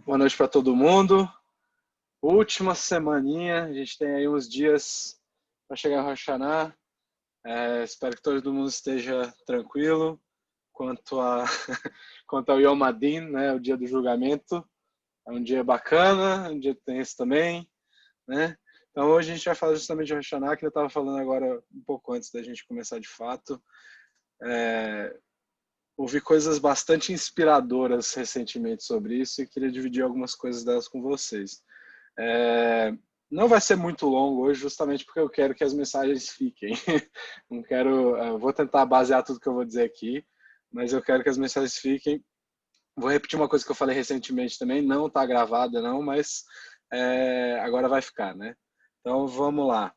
Boa noite para todo mundo. Última semaninha, a gente tem aí uns dias para chegar a Rosh Hashanah. Espero que todo mundo esteja tranquilo quanto a quanto ao Yom Hadin, né, o dia do julgamento. É um dia bacana, um dia tenso também, né? Então hoje a gente vai falar justamente de Rosh Hashanah, que eu estava falando agora um pouco antes da gente começar de fato. Ouvi coisas bastante inspiradoras recentemente sobre isso e queria dividir algumas coisas delas com vocês. Não vai ser muito longo hoje, justamente porque eu quero que as mensagens fiquem. Não quero, vou tentar basear tudo que eu vou dizer aqui, mas eu quero que as mensagens fiquem. Vou repetir uma coisa que eu falei recentemente também, não está gravada não, mas agora vai ficar, né? Então vamos lá.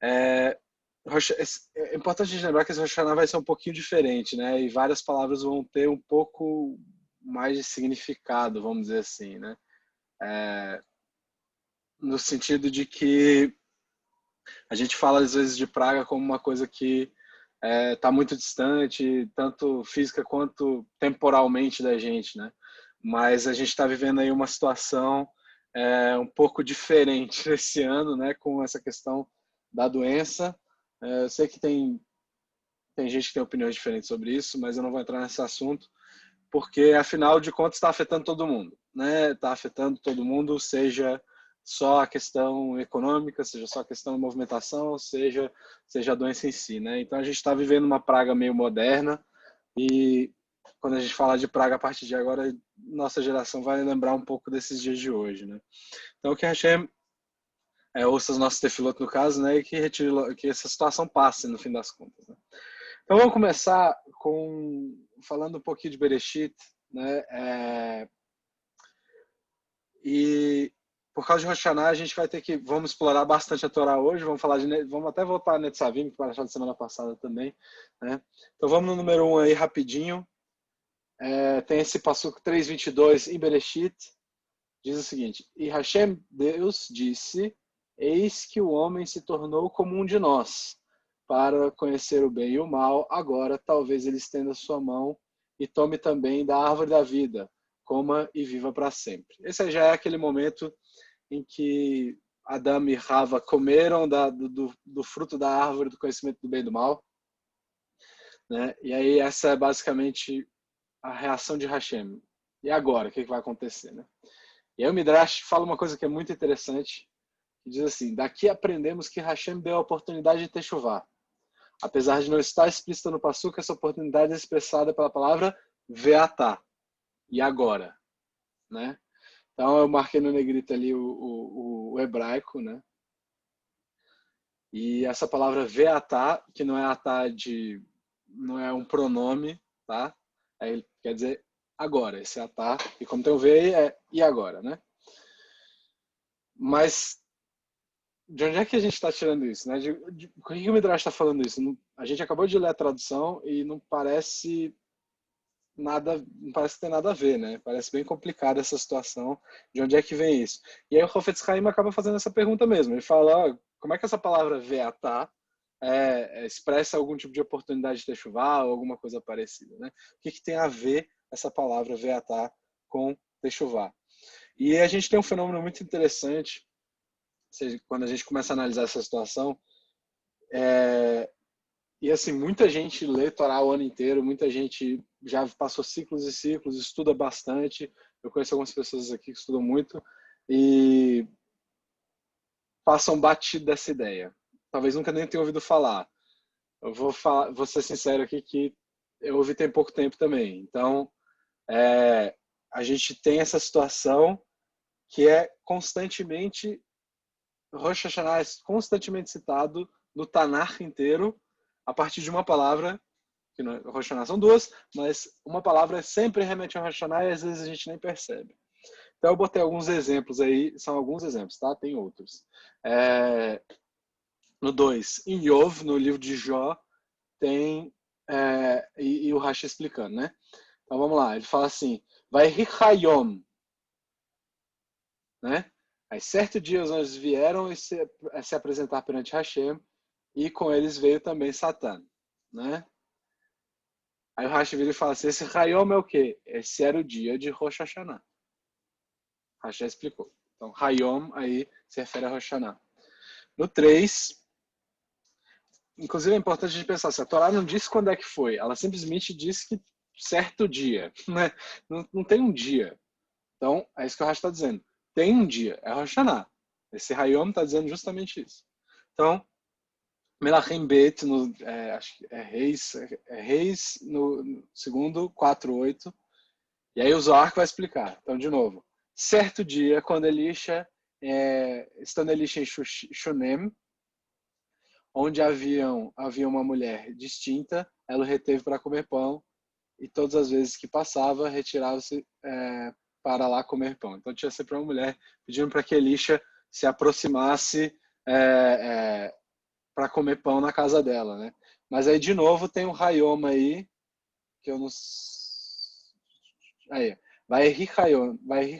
É, é importante a gente lembrar que esse Rosh Hashanah vai ser um pouquinho diferente, né? E várias palavras vão ter um pouco mais de significado, vamos dizer assim, né? No sentido de que a gente fala às vezes de praga como uma coisa que está muito distante, tanto física quanto temporalmente da gente, né? Mas a gente está vivendo aí uma situação um pouco diferente esse ano, né? Com essa questão da doença. Eu sei que tem gente que tem opiniões diferentes sobre isso, mas eu não vou entrar nesse assunto, porque afinal de contas está afetando todo mundo, né? Está afetando todo mundo, seja só a questão econômica, seja só a questão da movimentação, seja a doença em si, né? Então a gente está vivendo uma praga meio moderna e quando a gente falar de praga a partir de agora, nossa geração vai lembrar um pouco desses dias de hoje, né? Então que Hashem ouça os nossos tefilot no caso, né? E que retire, que essa situação passe no fim das contas, né? Então vamos começar falando um pouquinho de Bereshit, né? E por causa de Rosh Hashanah, a gente vai ter que vamos explorar bastante a Torá hoje. Vamos até voltar a Netzavim, que parashá da semana passada também, né? Então vamos no número 1 aí rapidinho. Tem esse passuco 3:22 em Bereshit, diz o seguinte: E Hashem Deus disse: Eis que o homem se tornou como um de nós, para conhecer o bem e o mal. Agora talvez ele estenda sua mão e tome também da árvore da vida, coma e viva para sempre. Esse já é aquele momento em que Adão e Rava comeram do fruto da árvore do conhecimento do bem e do mal, né? E aí essa é basicamente a reação de Hashem. E agora, o que vai acontecer, né? E aí o Midrash fala uma coisa que é muito interessante, que diz assim: daqui aprendemos que Hashem deu a oportunidade de techuvá. Apesar de não estar explícita no Passuca, essa oportunidade é expressada pela palavra veatá, e agora, né? Então eu marquei no negrito ali o hebraico, né? E essa palavra veatá, que não é atá não é um pronome, tá? Aí quer dizer agora, esse atá, e como tem o V aí, e agora, né? Mas de onde é que a gente está tirando isso, né? Por que o Midrash está falando isso? A gente acabou de ler a tradução e não parece ter nada a ver, né? Parece bem complicada essa situação. De onde é que vem isso? E aí o Hafetz Haim acaba fazendo essa pergunta mesmo. Ele fala: ó, como é que essa palavra veatá expressa algum tipo de oportunidade de techuvá ou alguma coisa parecida, né? O que tem a ver essa palavra veatá com techuvá? E a gente tem um fenômeno muito interessante quando a gente começa a analisar essa situação. E assim, muita gente lê Torá o ano inteiro, muita gente já passou ciclos e ciclos, estuda bastante. Eu conheço algumas pessoas aqui que estudam muito e passam batido dessa ideia. Talvez nunca nem tenham ouvido falar. Vou ser sincero aqui que eu ouvi tem pouco tempo também. Então, a gente tem essa situação que é constantemente, Rosh Hashanah é constantemente citado no Tanakh inteiro a partir de uma palavra, que no Rosh Hashanah são duas, mas uma palavra sempre remete ao Rosh Hashanah e às vezes a gente nem percebe. Então eu botei alguns exemplos aí, são alguns exemplos, tá? Tem outros. No 2, em Yov, no livro de Jó, tem e o Rashi explicando, né? Então vamos lá, ele fala assim: vai Hayom, né? Aí certo dia os anjos vieram e se apresentar perante Hashem, e com eles veio também Satã, né? Aí o Rashi vira e fala assim: esse Hayom é o quê? Esse era o dia de Rosh Hashanah. Rashi já explicou. Então, Hayom aí se refere a Rosh Hashanah. No 3, inclusive é importante a gente pensar, se a Torá não diz quando é que foi, ela simplesmente diz que certo dia, né? Não tem um dia. Então, é isso que o Rashi está dizendo. Tem um dia, é Rosh Hashanah. Esse Hayom está dizendo justamente isso. Então, Melachim Bet, acho que é Reis no segundo, 4:8. E aí o Zohar vai explicar. Então, de novo, certo dia, quando estando Elisha em Shunem, onde havia uma mulher distinta, ela o reteve para comer pão, e todas as vezes que passava, retirava-se para lá comer pão. Então tinha sempre uma mulher pedindo para que Elisha se aproximasse para comer pão na casa dela, né? Mas aí de novo tem um Hayom aí, que eu não... Aí, vai rir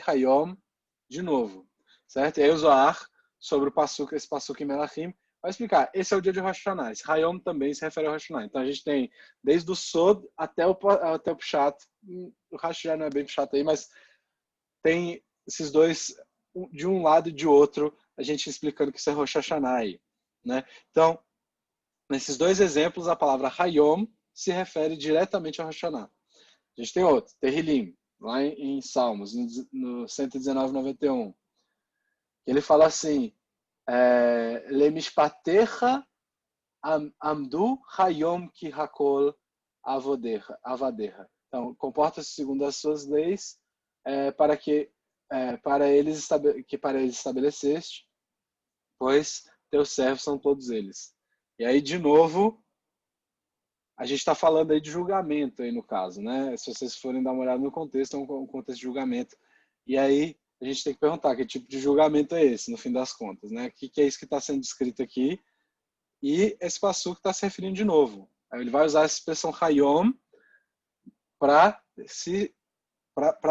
Hayom de novo, certo? E aí o Zohar, sobre esse Pasuk em Melachim, vai explicar. Esse é o dia de Rosh Hashanah. Esse Hayom também se refere a Rosh Hashanah. Então a gente tem desde o Sod até o Pshat. O Rosh já não é bem Pshat aí, mas tem esses dois, de um lado e de outro, a gente explicando que isso é Rosh Hashanah aí, né? Então, nesses dois exemplos, a palavra Hayom se refere diretamente a Rosh Hashanah. A gente tem outro, Terrilim, lá em Salmos, no 119:91. Ele fala assim, Lemishpatecha amdu hayom ki hakol avadecha. Então, comporta-se segundo as suas leis, para eles estabeleceste, pois teus servos são todos eles. E aí, de novo, a gente está falando aí de julgamento aí no caso, né? Se vocês forem dar uma olhada no contexto, é um contexto de julgamento. E aí a gente tem que perguntar que tipo de julgamento é esse, no fim das contas, né? O que é isso que está sendo descrito aqui? E esse passuco está se referindo de novo. Aí ele vai usar essa expressão Hayom para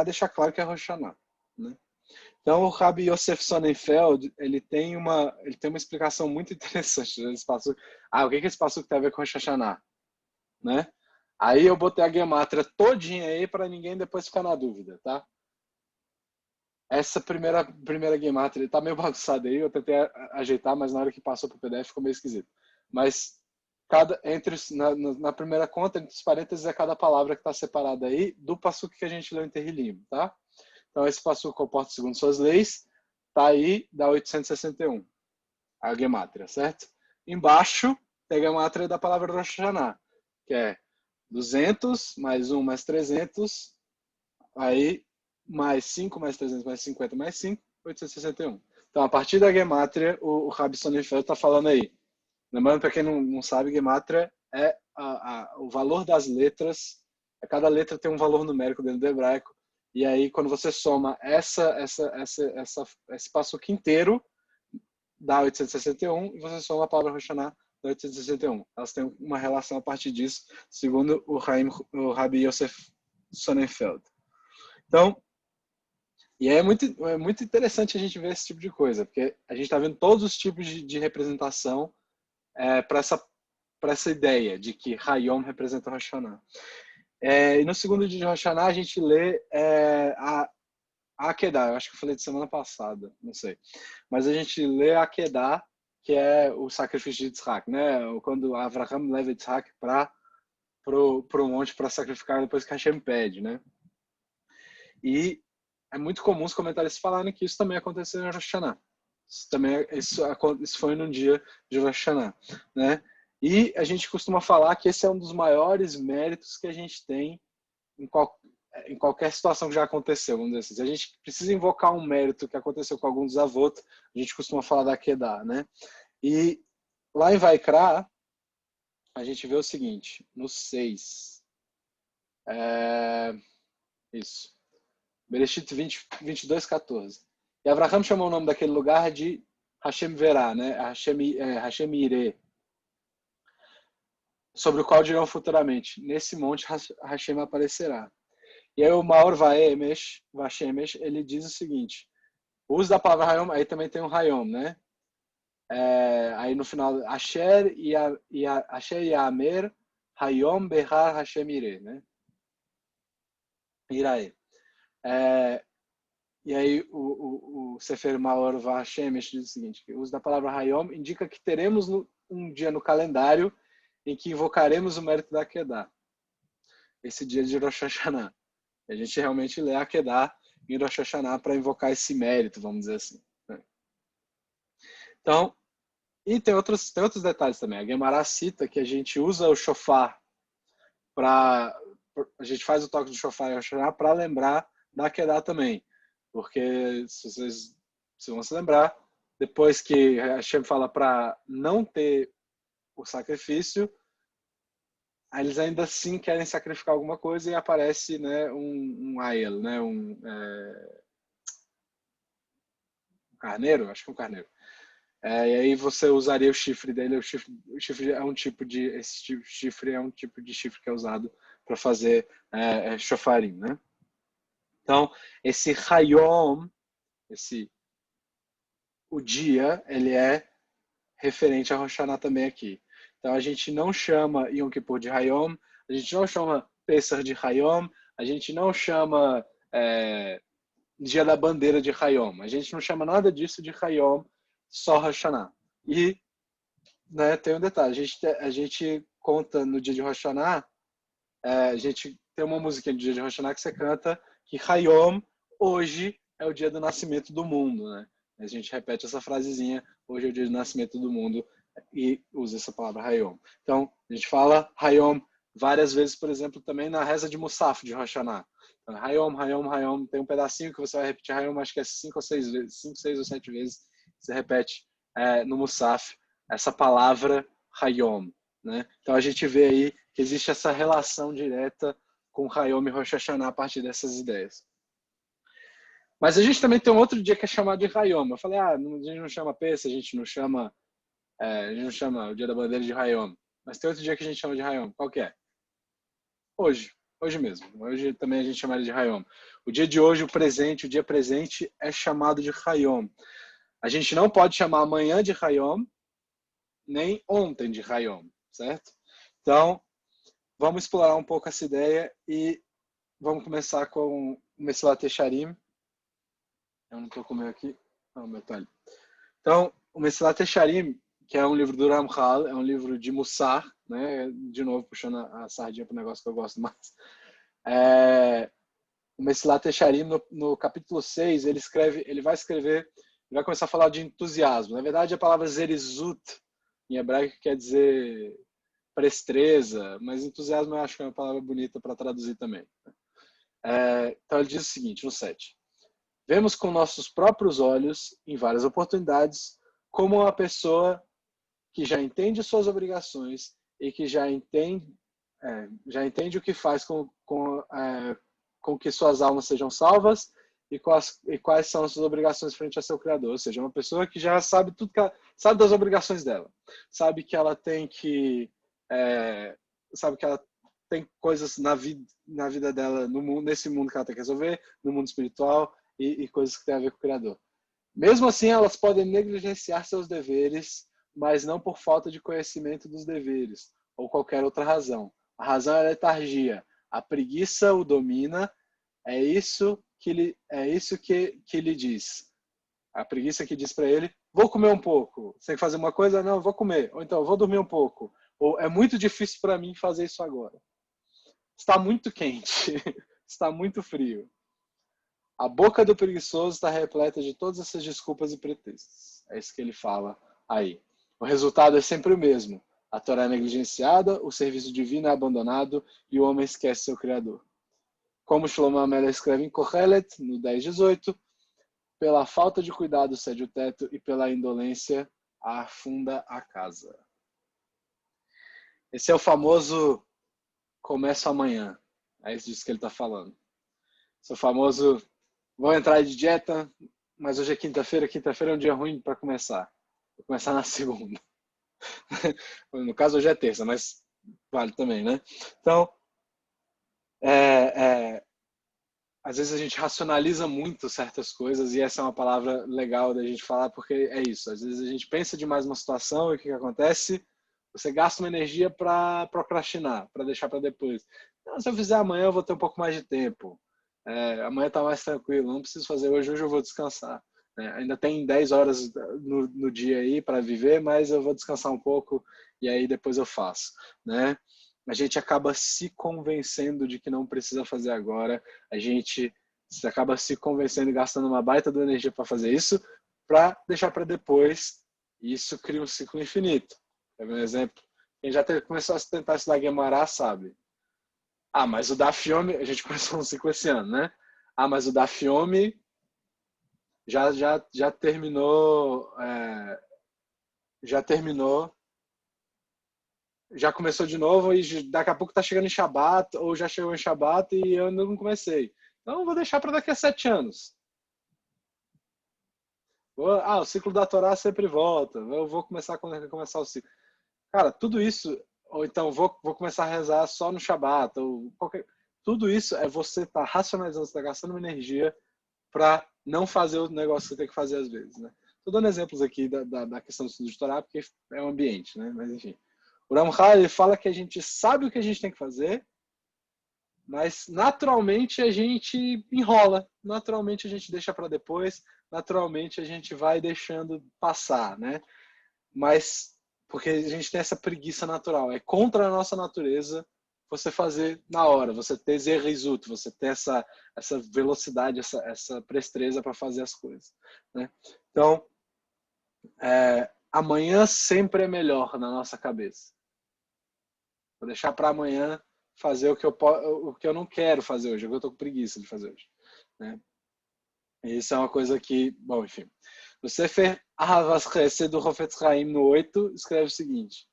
deixar claro que é Rosh Hashanah, né? Então o Rabbi Yosef Sonnenfeld ele tem uma explicação muito interessante desse passuco. O que esse passuco tem a ver com Rosh Hashanah? Né? Aí eu botei a gematria todinha aí para ninguém depois ficar na dúvida, tá? Essa primeira gematria tá meio bagunçada aí, eu tentei ajeitar, mas na hora que passou pro PDF ficou meio esquisito. Mas na primeira conta, entre os parênteses, é cada palavra que está separada aí do passuco que a gente leu em Terrilim, tá? Então esse passuco comporta segundo suas leis, tá aí, dá 861, a gematria, certo? Embaixo tem a gematria da palavra Rosh Hashanah, que é 200, mais 1, mais 300, aí mais 5, mais 300, mais 50, mais 5, 861. Então, a partir da Gematria, o Rabbi Sonnenfeld está falando aí. Lembrando, para quem não sabe, Gematria é o valor das letras. Cada letra tem um valor numérico dentro do hebraico. E aí, quando você soma esse passuco inteiro, dá 861, e você soma a palavra Rosh Hashanah, 861. Elas têm uma relação a partir disso, segundo o Rabbi Yosef Sonnenfeld. Então, e é muito interessante a gente ver esse tipo de coisa, porque a gente está vendo todos os tipos de representação para essa ideia de que Hayom representa Rosh Hashanah. E no segundo dia de Rosh Hashanah a gente lê a Akedah, eu acho que eu falei de semana passada, não sei. Mas a gente lê a Akedah, que é o sacrifício de Yitzhak, né? Quando Avraham leva Yitzhak para o monte para sacrificar depois que Hashem pede, né? E é muito comum os comentários falarem que isso também aconteceu em Rosh Hashanah. Isso foi num dia de Rosh Hashanah, né? E a gente costuma falar que esse é um dos maiores méritos que a gente tem em qualquer situação que já aconteceu, vamos dizer assim. Se a gente precisa invocar um mérito que aconteceu com algum dos avós, a gente costuma falar da Akedah, né? E lá em Vaikra, a gente vê o seguinte, no 6. Isso. Bereshit 22:14. E Avraham chamou o nome daquele lugar de Hashem Verá, né? Hashem Ireh, sobre o qual dirão futuramente, nesse monte Hashem aparecerá. E aí o Maor Vashemesh, ele diz o seguinte, o uso da palavra Hayom, aí também tem um Hayom, né? Aí no final, Asher Yamer Hayom Behar Hashem Ireh, né? Irae. E aí o Sefer Maor Vahashemesh diz o seguinte, que o uso da palavra Hayom indica que teremos um dia no calendário em que invocaremos o mérito da Akedah. Esse dia de Rosh Hashanah. A gente realmente lê a Akedah em Rosh Hashanah para invocar esse mérito, vamos dizer assim. Então, e tem outros detalhes também. A Gemara cita que a gente usa o shofar a gente faz o toque do shofar em Rosh Hashanah para lembrar da Akedah também. Porque, se vão se lembrar, depois que Hashem fala para não ter o sacrifício, eles ainda assim querem sacrificar alguma coisa e aparece, né, um ayel, né, um carneiro, acho que é um carneiro. E aí você usaria o chifre dele. O chifre é um tipo de chifre é um tipo de chifre que é usado para fazer shofarim, né? Então esse Hayom, o dia, ele é referente a Rosh Hashanah também aqui. Então a gente não chama Yom Kippur de Hayom, a gente não chama Pesach de Hayom, a gente não chama Dia da Bandeira de Hayom, a gente não chama nada disso de Hayom, só Rosh Hashanah. E, né, tem um detalhe, a gente conta no dia de Rosh Hashanah, a gente tem uma musiquinha do dia de Rosh Hashanah que você canta que Hayom, hoje é o dia do nascimento do mundo, né? A gente repete essa frasezinha, hoje é o dia do nascimento do mundo, e usa essa palavra Hayom. Então, a gente fala Hayom várias vezes, por exemplo, também na reza de Musaf de Rosh Hashanah. Então, Hayom, Hayom, Hayom, tem um pedacinho que você vai repetir Hayom, acho que é 5 ou 6 vezes, 5, 6 ou 7 vezes, você repete no Musaf essa palavra Hayom, né? Então a gente vê aí que existe essa relação direta com Hayom e Rosh Hashanah a partir dessas ideias. Mas a gente também tem um outro dia que é chamado de Hayom. Eu falei, a gente não chama Pesach, a gente não chama o Dia da Bandeira de Hayom. Mas tem outro dia que a gente chama de Hayom. Qual que é? Hoje mesmo. Hoje também a gente chama ele de Hayom. O dia de hoje, o dia presente é chamado de Hayom. A gente não pode chamar amanhã de Hayom, nem ontem de Hayom, certo? Então, vamos explorar um pouco essa ideia e vamos começar com o Mesilat Yesharim. Eu não estou com o meu aqui. Não, o meu tá ali. Então, o Mesilat Yesharim, que é um livro do Ramchal, é um livro de Mussar, né? De novo, puxando a sardinha para o negócio que eu gosto mais. O Mesilat Yesharim, no capítulo 6, ele vai começar a falar de entusiasmo. Na verdade, a palavra zerizut, em hebraico, quer dizer prestreza, mas entusiasmo eu acho que é uma palavra bonita para traduzir também. Então ele diz o seguinte, no 7. Vemos com nossos próprios olhos, em várias oportunidades, como uma pessoa que já entende suas obrigações e que já entende o que faz com que suas almas sejam salvas e quais são as suas obrigações frente a seu Criador. Ou seja, uma pessoa que já sabe tudo, sabe das obrigações dela, sabe que ela tem que sabe que ela tem coisas na vida dela, nesse mundo que ela tem que resolver, no mundo espiritual e coisas que tem a ver com o Criador. Mesmo assim, elas podem negligenciar seus deveres, mas não por falta de conhecimento dos deveres ou qualquer outra razão. A razão é a letargia. A preguiça o domina. É isso que ele diz. A preguiça que diz para ele: vou comer um pouco. Você tem que fazer uma coisa? Não, vou comer. Ou então, vou dormir um pouco. Ou é muito difícil para mim fazer isso agora. Está muito quente. Está muito frio. A boca do preguiçoso está repleta de todas essas desculpas e pretextos. É isso que ele fala aí. O resultado é sempre o mesmo. A Torá é negligenciada, o serviço divino é abandonado e o homem esquece seu Criador. Como Shlomo Amélia escreve em Kohelet, no 10:18, pela falta de cuidado cede o teto e pela indolência afunda a casa. Esse é o famoso começo amanhã. É isso disso que ele está falando. Esse é o famoso vou entrar de dieta, mas hoje é quinta-feira. Quinta-feira é um dia ruim para começar. Vou começar na segunda. No caso, hoje é terça, mas vale também, né? Então, às vezes a gente racionaliza muito certas coisas e essa é uma palavra legal da gente falar porque é isso. Às vezes a gente pensa demais numa situação e o que acontece? Você gasta uma energia para procrastinar, para deixar para depois. Então, se eu fizer amanhã, eu vou ter um pouco mais de tempo. Amanhã tá mais tranquilo, não preciso fazer hoje eu vou descansar. Ainda tem 10 horas no dia aí para viver, mas eu vou descansar um pouco e aí depois eu faço, né? A gente acaba se convencendo de que não precisa fazer agora, a gente acaba se convencendo e gastando uma baita de energia para fazer isso, para deixar para depois, e isso cria um ciclo infinito. É um exemplo. Quem já começou a tentar estudar Guimarães sabe. Mas o da Fiome, a gente começou um ciclo esse ano, né? Mas o da Fiome já terminou, já começou de novo e daqui a pouco tá chegando em Shabat, ou já chegou em Shabat e eu ainda não comecei. Então eu vou deixar para daqui a 7 anos. O ciclo da Torá sempre volta. Eu vou começar quando começar o ciclo. Cara, tudo isso, ou então vou começar a rezar só no Shabat, ou tudo isso é você estar racionalizando, você tá gastando uma energia para não fazer o negócio que você tem que fazer às vezes, né? Tô dando exemplos aqui da questão do estudo de Torá, porque é um ambiente, né? Mas enfim. O Ramchal, ele fala que a gente sabe o que a gente tem que fazer, mas naturalmente a gente enrola, naturalmente a gente deixa para depois, naturalmente a gente vai deixando passar, né? Mas porque a gente tem essa preguiça natural, é contra a nossa natureza você fazer na hora, você ter zerrizut, você ter essa velocidade, essa prestreza para fazer as coisas, né? Então, amanhã sempre é melhor na nossa cabeça. Vou deixar para amanhã fazer o que eu não quero fazer hoje, o que eu estou com preguiça de fazer hoje, né? E isso é uma coisa que, bom, enfim. No Sefer Ahavas Chesed do Hafetz Haim, no 8, escreve o seguinte: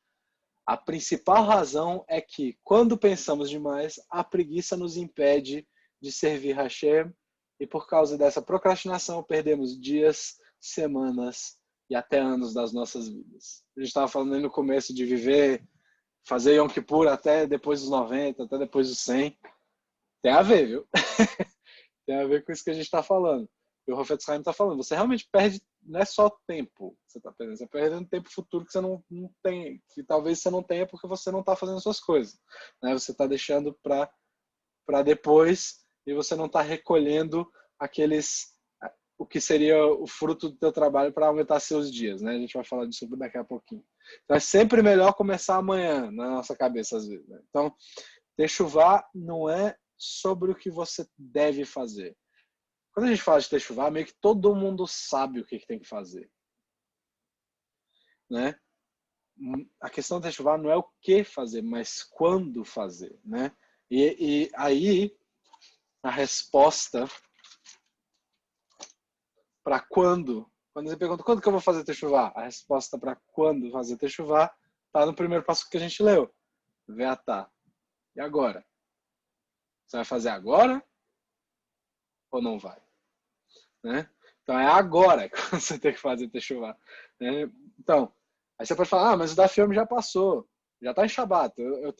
a principal razão é que, quando pensamos demais, a preguiça nos impede de servir Hashem e, por causa dessa procrastinação, perdemos dias, semanas e até anos das nossas vidas. A gente estava falando aí no começo de viver, fazer Yom Kippur até depois dos 90, até depois dos 100. Tem a ver, viu? Tem a ver com isso que a gente está falando. E o Hafetz Haim está falando, você realmente perde, não é só tempo que você está perdendo, você está perdendo tempo futuro que você não tem, que talvez você não tenha porque você não está fazendo suas coisas, né? Você está deixando para depois e você não está recolhendo o que seria o fruto do teu trabalho para aumentar seus dias, né? A gente vai falar disso daqui a pouquinho. Então é sempre melhor começar amanhã, na nossa cabeça às vezes, né? Então, techuvá não é sobre o que você deve fazer. Quando a gente fala de techuvá, meio que todo mundo sabe o que tem que fazer, né? A questão da techuvá não é o que fazer, mas quando fazer, né? E aí a resposta para quando você pergunta quando que eu vou fazer techuvá, a resposta para quando fazer techuvá está no primeiro passo que a gente leu, veatá. E agora? Você vai fazer agora ou não vai? Né? Então é agora que você tem que fazer techuvá. Né? Então, aí você pode falar, mas o da filme já passou, já está em Shabat, eu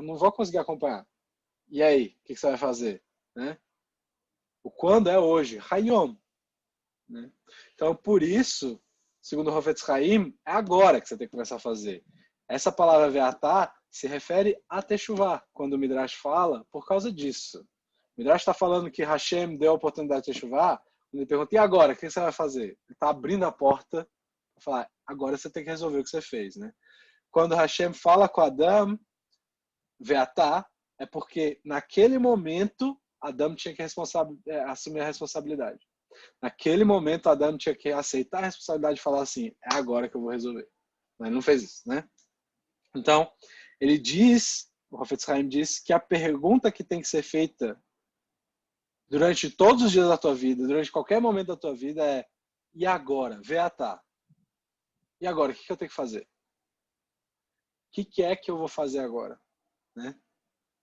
não vou conseguir acompanhar. E aí, o que você vai fazer? Né? O quando é hoje, Hayom. Né? Então, por isso, segundo o Hafetz Haim, é agora que você tem que começar a fazer. Essa palavra veatá se refere a techuvá, quando o Midrash fala, por causa disso. O Midrash está falando que Hashem deu a oportunidade de techuvá, ele pergunta, e agora, o que você vai fazer? Ele está abrindo a porta para falar, agora você tem que resolver o que você fez. Né? Quando Hashem fala com Adam, veatá, é porque naquele momento Adam tinha que assumir a responsabilidade. Naquele momento, Adam tinha que aceitar a responsabilidade de falar assim, é agora que eu vou resolver. Mas ele não fez isso, né? Então, ele diz, o Hafetz Haim diz, que a pergunta que tem que ser feita durante todos os dias da tua vida, durante qualquer momento da tua vida é, e agora? Veatá. E agora, o que eu tenho que fazer? O que é que eu vou fazer agora? Né?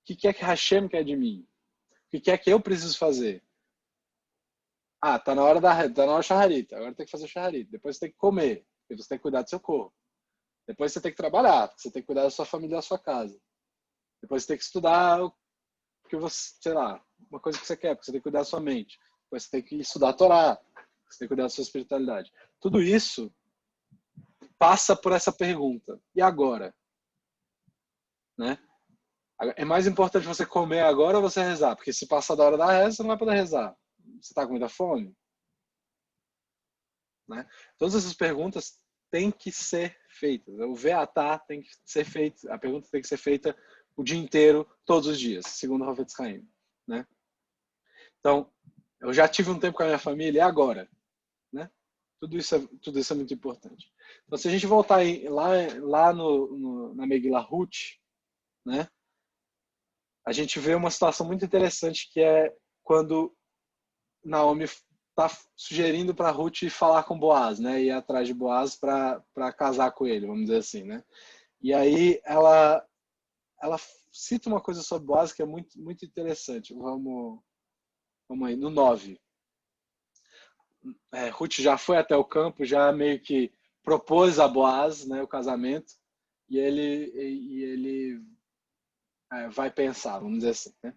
O que é que Hashem quer de mim? O que é que eu preciso fazer? Tá na hora da shaharit. Agora tem que fazer o shaharit. Depois você tem que comer. Porque você tem que cuidar do seu corpo. Depois você tem que trabalhar. Você tem que cuidar da sua família e da sua casa. Depois você tem que estudar o que você, sei lá, uma coisa que você quer. Porque você tem que cuidar da sua mente. Depois você tem que estudar a Torá. Você tem que cuidar da sua espiritualidade. Tudo isso passa por essa pergunta. E agora? Né? É mais importante você comer agora ou você rezar? Porque se passar da hora da reza, você não vai poder rezar. Você está com muita fome? Né? Todas essas perguntas têm que ser feitas. O VATA tem que ser feito, a pergunta tem que ser feita o dia inteiro, todos os dias, segundo o Hafetz Haim, né? Então, eu já tive um tempo com a minha família, e agora? Né? Tudo isso é muito importante. Então, se a gente voltar lá na Megillah Ruth, né? A gente vê uma situação muito interessante que é quando Naomi está sugerindo para Ruth falar com Boaz, né? Ir atrás de Boaz para casar com ele, vamos dizer assim, né? E aí ela cita uma coisa sobre Boaz que é muito, muito interessante. Vamos aí, no 9. Ruth já foi até o campo, já meio que propôs a Boaz, né, o casamento, e ele vai pensar, vamos dizer assim, né?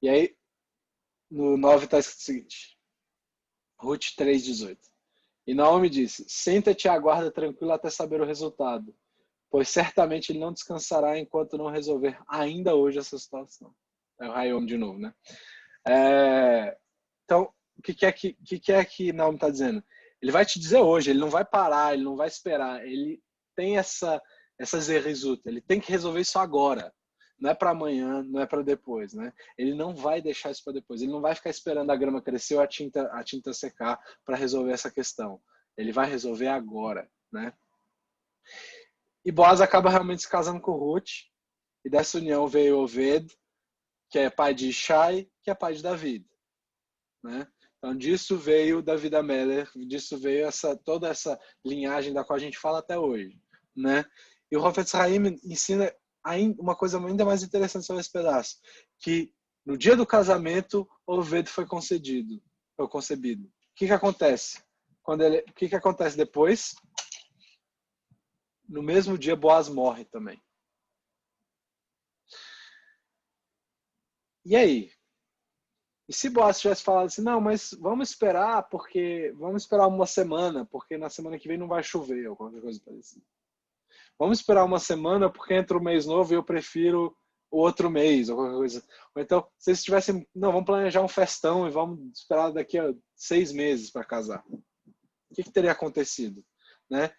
E aí, no 9 está escrito o seguinte, Ruth 3,18. E Naomi disse, senta-te e aguarda tranquilo até saber o resultado, pois certamente ele não descansará enquanto não resolver ainda hoje essa situação. É o Hayom de novo, né? Então, o que é que Naomi está dizendo? Ele vai te dizer hoje, ele não vai parar, ele não vai esperar, ele tem essa zerrizuta, ele tem que resolver isso agora. Não é para amanhã, não é para depois, né? Ele não vai deixar isso para depois. Ele não vai ficar esperando a grama crescer ou a tinta secar para resolver essa questão. Ele vai resolver agora, né? E Boaz acaba realmente se casando com Ruth, e dessa união veio Oved, que é pai de Ishai, que é pai de David, né? Então disso veio David Ameller, disso veio toda essa linhagem da qual a gente fala até hoje, né? E o Hafetz Haim ensina uma coisa ainda mais interessante sobre esse pedaço, que no dia do casamento Oved foi concebido. O que acontece? O que acontece depois? No mesmo dia Boaz morre também. E aí? E se Boaz tivesse falado assim, não, mas vamos esperar uma semana, porque na semana que vem não vai chover, ou qualquer coisa parecida. Vamos esperar uma semana, porque entra o mês novo e eu prefiro o outro mês, ou qualquer coisa. Ou então, se eles tivessem, não, vamos planejar um festão e vamos esperar daqui a 6 meses para casar. O que teria acontecido? Né?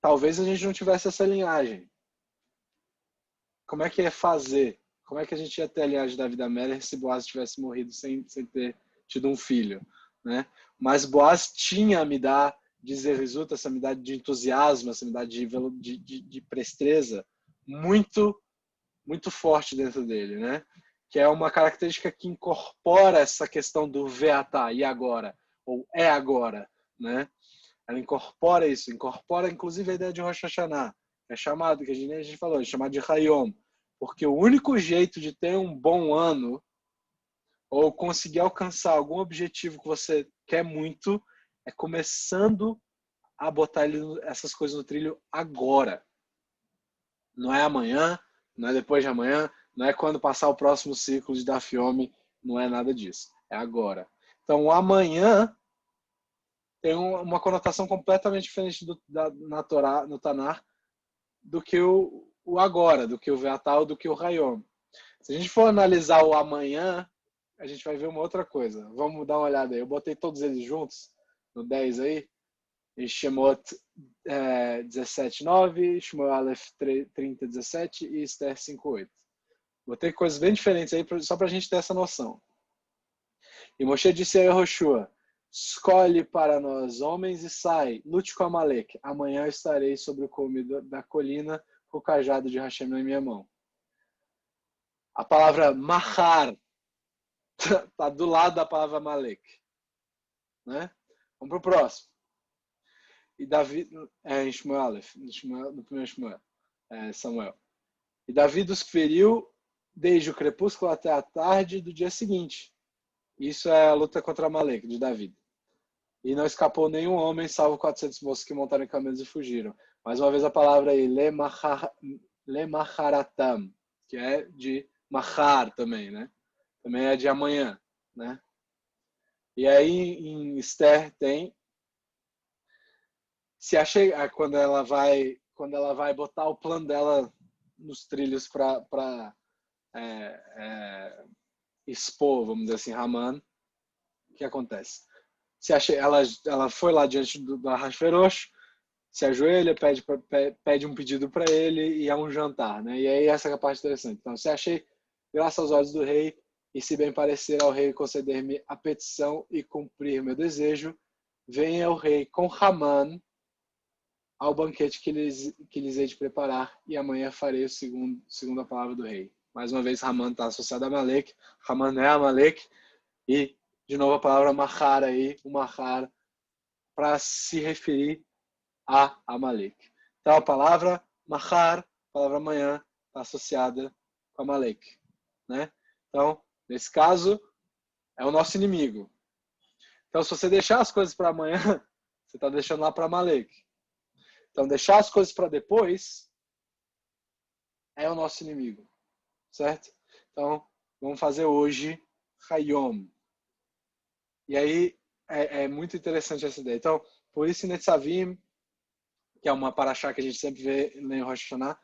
Talvez a gente não tivesse essa linhagem. Como é que ia fazer? Como é que a gente ia ter a linhagem da vida Meller se Boaz tivesse morrido sem ter tido um filho? Né? Mas Boaz tinha a midá de zerrizut, essa midá de entusiasmo, essa midá de presteza muito, muito forte dentro dele, né? Que é uma característica que incorpora essa questão do veatá, e agora, ou é agora, né? Ela incorpora isso, incorpora inclusive a ideia de Rosh Hashanah, é chamado, que a gente falou, é chamado de Hayom, porque o único jeito de ter um bom ano ou conseguir alcançar algum objetivo que você quer muito é começando a botar essas coisas no trilho agora. Não é amanhã, não é depois de amanhã, não é quando passar o próximo ciclo de Dafyomi, não é nada disso. É agora. Então, o amanhã tem uma conotação completamente diferente na Torá, no Tanar, do que o agora, do que o Veatal, do que o Hayom. Se a gente for analisar o amanhã, a gente vai ver uma outra coisa. Vamos dar uma olhada aí. Eu botei todos eles juntos, no 10 aí. E Shemot 17:9, Shmuel Aleph 30:17 e Esther 5:8. Botei coisas bem diferentes aí, só para a gente ter essa noção. E Moshe disse a Yehoshua, escolhe para nós homens e sai, lute com Amalek. Amanhã eu estarei sobre o cume da colina com o cajado de Hashem na minha mão. A palavra mahar está do lado da palavra Amalek. Né? Vamos para o próximo. E Davi, em Shmuel Aleph, no primeiro Shmuel, Samuel. E Davi os feriu desde o crepúsculo até a tarde do dia seguinte. Isso é a luta contra Amalek, de Davi. E não escapou nenhum homem, salvo 400 moços que montaram em camelos e fugiram. Mais uma vez a palavra aí, lemacharatam, que é de machar também, né? Também é de amanhã, né? E aí em Esther tem quando ela vai botar o plano dela nos trilhos para expor, vamos dizer assim, Haman, o que acontece? Ela foi lá diante do Ahasverosh, se ajoelha, pede um pedido para ele e há um jantar, né? E aí essa é a parte interessante. Então, se achei graça aos olhos do rei e se bem parecer ao rei conceder-me a petição e cumprir meu desejo, venha o rei com Haman ao banquete que lhes hei de preparar e amanhã farei o segundo a palavra do rei. Mais uma vez, Haman está associado a Amalek. Haman é Amalek. E, de novo, a palavra Mahar aí, o Mahar, para se referir a Amalek. Então, a palavra Mahar, a palavra amanhã, está associada com Amalek. Né? Então, nesse caso, é o nosso inimigo. Então, se você deixar as coisas para amanhã, você está deixando lá para Amalek. Então, deixar as coisas para depois é o nosso inimigo. Certo? Então, vamos fazer hoje Hayom. E aí, é muito interessante essa ideia. Então, por isso, Netzavim, que é uma paraxá que a gente sempre vê em Rosh Hashanah,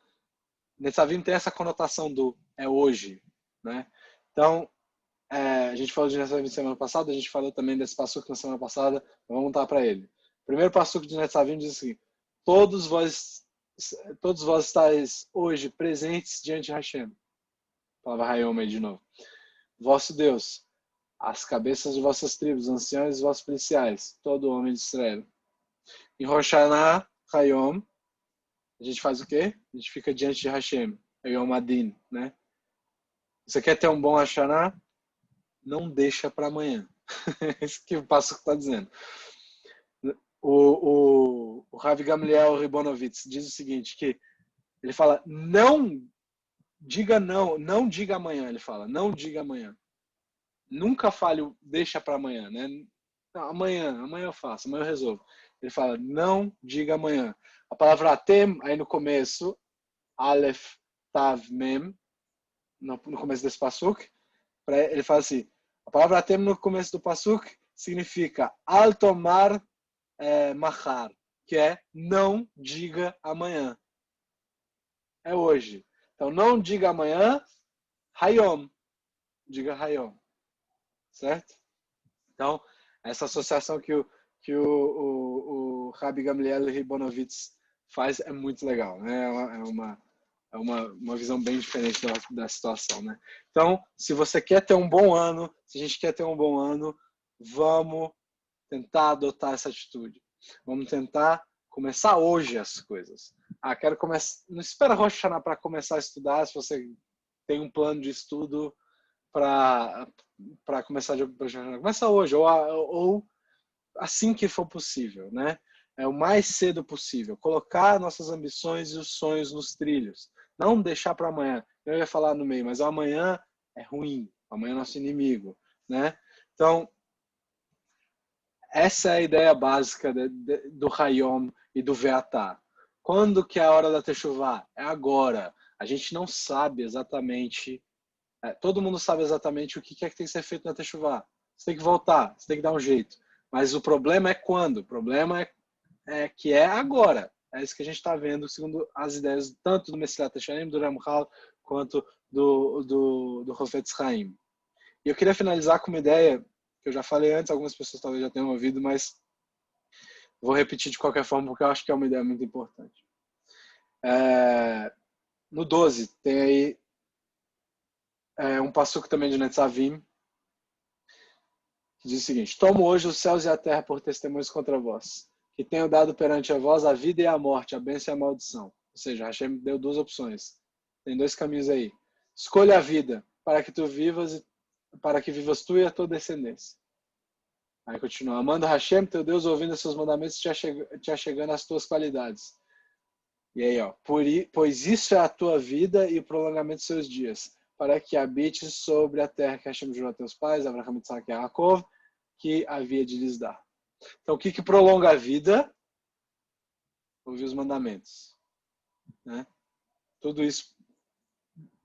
Netzavim tem essa conotação do é hoje. Né? Então, a gente falou de Netzavim semana passada, a gente falou também desse passuco na semana passada, vamos voltar para ele. O primeiro passuco de Netzavim diz assim: todos vós estáis hoje presentes diante de Hashem. Palavra Hayom aí de novo. Vosso Deus, as cabeças de vossas tribos, anciãos e vossos policiais, todo homem de Israel. Em Rosh Hashanah, Hayom, a gente faz o quê? A gente fica diante de Hashem, Hayom Adin, né? Você quer ter um bom Rosh Hashanah? Não deixa para amanhã. Isso que o passo está dizendo. O Rav Gamliel Ribonovitz diz o seguinte, que ele fala, não diga amanhã, ele fala, não diga amanhã. Nunca fale, deixa para amanhã, né? Não, amanhã eu faço, amanhã eu resolvo. Ele fala, não diga amanhã. A palavra atem, aí no começo, Aleph, Tav, Mem, no começo desse pasuk, ele fala assim, a palavra atem no começo do pasuk significa al tomar mahar, que é não diga amanhã. É hoje. Então, não diga amanhã, hayom. Diga hayom. Certo? Então, essa associação que o Rabbi Gamliel Ribonovitz faz é muito legal, né? É uma visão bem diferente da situação, né? Então, se você quer ter um bom ano, se a gente quer ter um bom ano, vamos tentar adotar essa atitude. Vamos tentar começar hoje as coisas. Quero começar. Não espera Rosh Hashanah para começar a estudar, se você tem um plano de estudo para começar de começa hoje ou assim que for possível, né? É o mais cedo possível. Colocar nossas ambições e os sonhos nos trilhos. Não deixar para amanhã. Eu ia falar no meio, mas amanhã é ruim. Amanhã é nosso inimigo, né? Então, essa é a ideia básica do Hayom e do Veatá. Quando que é a hora da Teshuvá? É agora. A gente não sabe exatamente. Todo mundo sabe exatamente o que é que tem que ser feito na Teshuvá. Você tem que voltar, você tem que dar um jeito. Mas o problema é quando? O problema é que é agora. É isso que a gente está vendo, segundo as ideias tanto do Mesilat Yesharim, do Ramchal, quanto do Hafetz Haim. E eu queria finalizar com uma ideia que eu já falei antes, algumas pessoas talvez já tenham ouvido, mas vou repetir de qualquer forma, porque eu acho que é uma ideia muito importante. No 12, tem aí um passuco também de Netzavim, que diz o seguinte: tomo hoje os céus e a terra por testemunhos contra vós, que tenho dado perante a vós a vida e a morte, a bênção e a maldição. Ou seja, Hashem deu duas opções. Tem dois caminhos aí. Escolha a vida, para que tu vivas, para que vivas tu e a tua descendência. Aí continua, amando Hashem, teu Deus, ouvindo os seus mandamentos, te achegando às tuas qualidades. E aí, pois isso é a tua vida e o prolongamento dos seus dias, para que habites sobre a terra que Hashem jurou a teus pais, Abraham, Isaac e Yaakov, que havia de lhes dar. Então, o que prolonga a vida? Ouvir os mandamentos. Né? Tudo isso,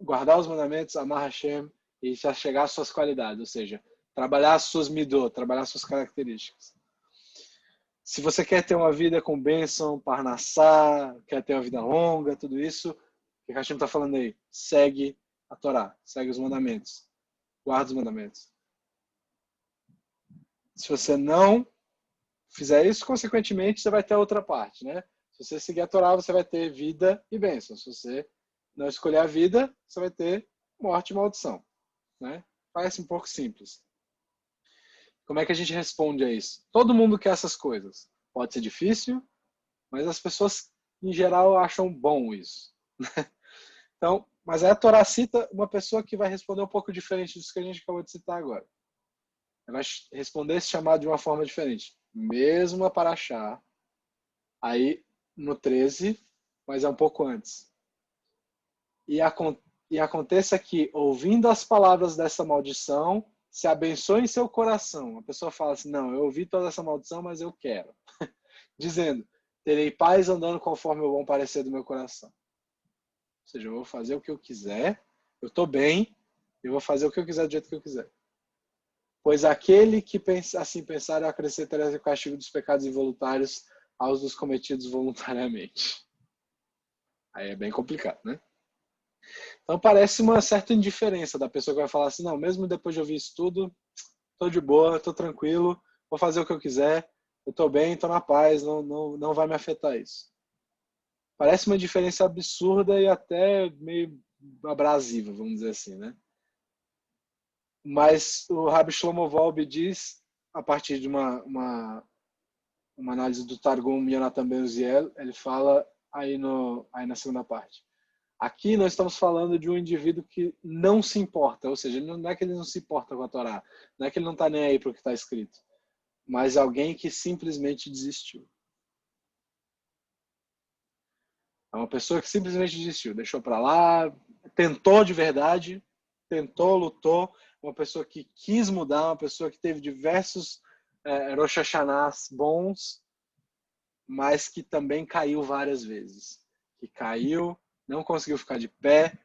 guardar os mandamentos, amar Hashem e se achegar às suas qualidades, ou seja, trabalhar as suas midot, trabalhar as suas características. Se você quer ter uma vida com bênção, parnassá, quer ter uma vida longa, tudo isso, o que Hashem está falando aí? Segue a Torá, segue os mandamentos, guarda os mandamentos. Se você não fizer isso, consequentemente, você vai ter a outra parte, né? Se você seguir a Torá, você vai ter vida e bênção. Se você não escolher a vida, você vai ter morte e maldição, né? Parece um pouco simples. Como é que a gente responde a isso? Todo mundo quer essas coisas. Pode ser difícil, mas as pessoas, em geral, acham bom isso. Então, mas a Torá cita uma pessoa que vai responder um pouco diferente disso que a gente acabou de citar agora. Ela vai responder esse chamado de uma forma diferente. Mesmo a Paraxá, aí no 13, mas é um pouco antes. E aconteça que, ouvindo as palavras dessa maldição, se abençoe em seu coração. A pessoa fala assim, não, eu ouvi toda essa maldição, mas eu quero. Dizendo, terei paz andando conforme o bom parecer do meu coração. Ou seja, eu vou fazer o que eu quiser, eu estou bem, eu vou fazer o que eu quiser do jeito que eu quiser. Pois aquele que assim pensar acrescentará o castigo dos pecados involuntários aos dos cometidos voluntariamente. Aí é bem complicado, né? Então parece uma certa indiferença da pessoa que vai falar assim, não, mesmo depois de ouvir isso tudo, tô de boa, tô tranquilo, vou fazer o que eu quiser, eu tô bem, tô na paz, não vai me afetar isso. Parece uma diferença absurda e até meio abrasiva, vamos dizer assim, né? Mas o Rabbi Shlomo Wolbe diz, a partir de uma análise do Targum Yonatan Ben Uziel, ele fala aí na segunda parte. Aqui nós estamos falando de um indivíduo que não se importa, ou seja, não é que ele não se importa com a Torá, não é que ele não está nem aí para o que está escrito, mas alguém que simplesmente desistiu. É uma pessoa que simplesmente desistiu, deixou para lá, tentou de verdade, tentou, lutou, uma pessoa que quis mudar, uma pessoa que teve diversos Rosh Hashanahs bons, mas que também caiu várias vezes. Que caiu, não conseguiu ficar de pé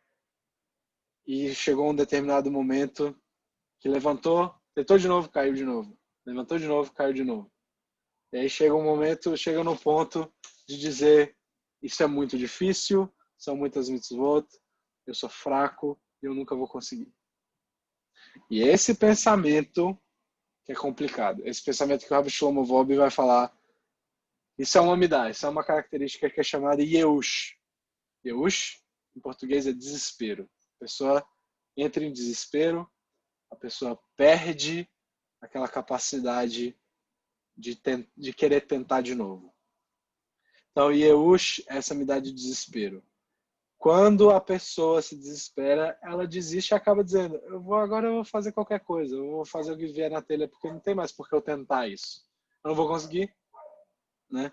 e chegou um determinado momento que levantou, tentou de novo, caiu de novo. Levantou de novo, caiu de novo. E aí chega um momento, chega no ponto de dizer, isso é muito difícil, são muitas mitzvot, eu sou fraco e eu nunca vou conseguir. E esse pensamento que é complicado, esse pensamento que o Rabbi Shlomo Wolbe vai falar, isso é uma midá, isso é uma característica que é chamada Yeush. Yeush, em português, é desespero. A pessoa entra em desespero, a pessoa perde aquela capacidade de querer tentar de novo. Então, Yeush, essa me dá de desespero. Quando a pessoa se desespera, ela desiste e acaba dizendo, agora eu vou fazer qualquer coisa, eu vou fazer o que vier na telha, porque não tem mais por que eu tentar isso. Eu não vou conseguir. Né?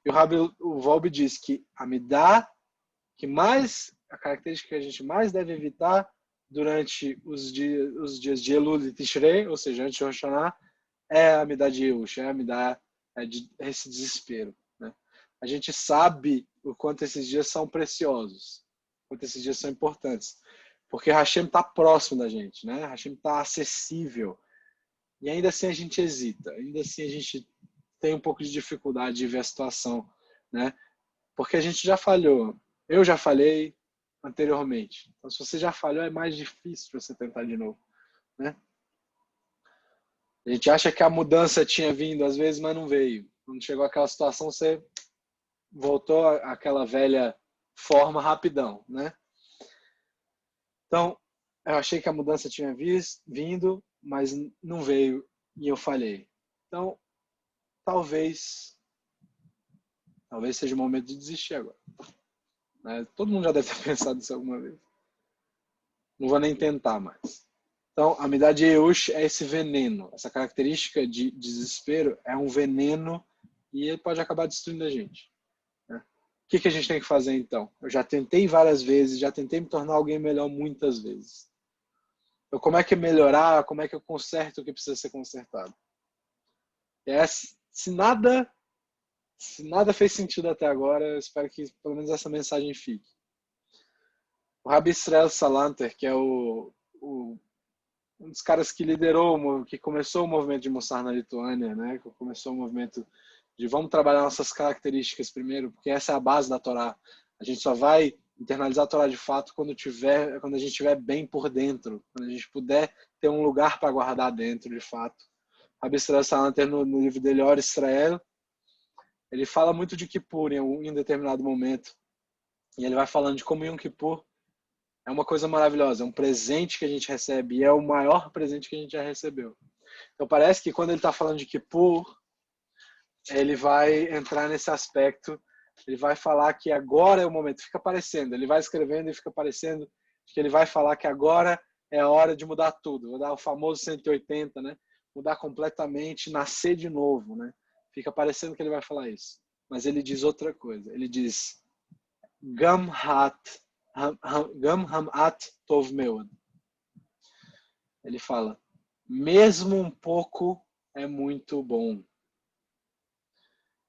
E o Wolbe diz que a midá a característica que a gente mais deve evitar durante os dias de Elul e Tishrei, ou seja, antes de Rosh Hashanah, é a midá de Yeush, é a midá de esse desespero. Né? A gente sabe o quanto esses dias são preciosos, o quanto esses dias são importantes, porque Hashem está próximo da gente, né? Hashem está acessível, e ainda assim a gente hesita, ainda assim a gente tem um pouco de dificuldade de ver a situação, né? Porque a gente já falhou. Eu já falhei anteriormente. Então, se você já falhou, é mais difícil você tentar de novo, né? A gente acha que a mudança tinha vindo, às vezes, mas não veio. Quando chegou aquela situação, você voltou àquela velha forma rapidão, né? Então, eu achei que a mudança tinha vindo, mas não veio e eu falhei. Então, talvez seja o momento de desistir agora. Né? Todo mundo já deve ter pensado nisso alguma vez. Não vou nem tentar mais. Então, a midá de Yeush é esse veneno. Essa característica de desespero é um veneno e ele pode acabar destruindo a gente. Né? O que a gente tem que fazer então? Eu já tentei várias vezes, já tentei me tornar alguém melhor muitas vezes. Então, como é que melhorar? Como é que eu conserto o que precisa ser consertado? Se nada fez sentido até agora, eu espero que pelo menos essa mensagem fique. O Rabbi Israel Salanter, que é um dos caras que liderou, que começou o movimento de Mussar na Lituânia, né? Que começou o movimento de vamos trabalhar nossas características primeiro, porque essa é a base da Torá. A gente só vai internalizar a Torá de fato quando a gente estiver bem por dentro, quando a gente puder ter um lugar para guardar dentro de fato. Rabbi Israel Salanter, no livro dele, Or Israel, ele fala muito de Kippur em um determinado momento. E ele vai falando de como Yom Kippur é uma coisa maravilhosa, é um presente que a gente recebe, e é o maior presente que a gente já recebeu. Então parece que quando ele está falando de Kippur, ele vai entrar nesse aspecto, ele vai falar que agora é o momento, fica aparecendo, ele vai escrevendo e fica aparecendo, que ele vai falar que agora é a hora de mudar tudo, vou dar o famoso 180, né? Mudar completamente, nascer de novo, né? Fica parecendo que ele vai falar isso. Mas ele diz outra coisa. Ele diz Gam Hamat Tov Meod. Ele fala, mesmo um pouco é muito bom.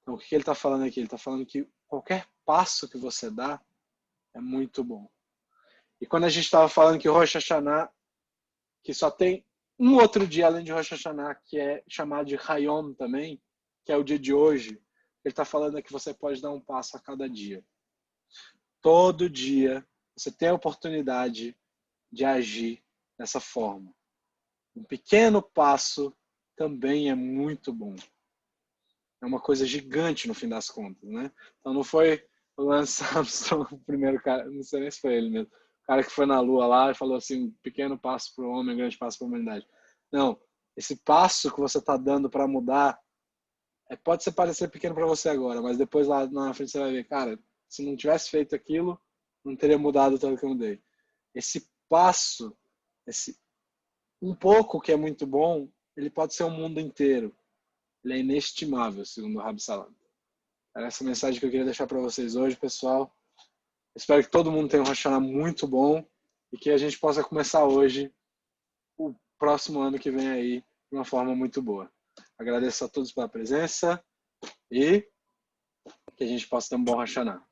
Então, o que ele está falando aqui? Ele está falando que qualquer passo que você dá é muito bom. E quando a gente estava falando que Rosh Hashanah, que só tem um outro dia além de Rosh Hashanah, que é chamado de Hayom também, que é o dia de hoje, ele está falando que você pode dar um passo a cada dia. Todo dia você tem a oportunidade de agir dessa forma. Um pequeno passo também é muito bom. É uma coisa gigante no fim das contas, né? Então não foi o Lance Armstrong o primeiro cara, não sei nem se foi ele mesmo, o cara que foi na Lua lá e falou assim, um pequeno passo para o homem, um grande passo para a humanidade. Não, esse passo que você está dando para mudar, pode parecer pequeno para você agora, mas depois lá na frente você vai ver, cara, se não tivesse feito aquilo, não teria mudado tanto que eu mudei. Esse passo, esse um pouco que é muito bom, ele pode ser o mundo inteiro. Ele é inestimável, segundo o Rabbi Salanter. Era essa mensagem que eu queria deixar para vocês hoje, pessoal. Espero que todo mundo tenha um Rosh Hashanah muito bom e que a gente possa começar hoje o próximo ano que vem aí de uma forma muito boa. Agradeço a todos pela presença e que a gente possa ter um bom Rosh Hashanah.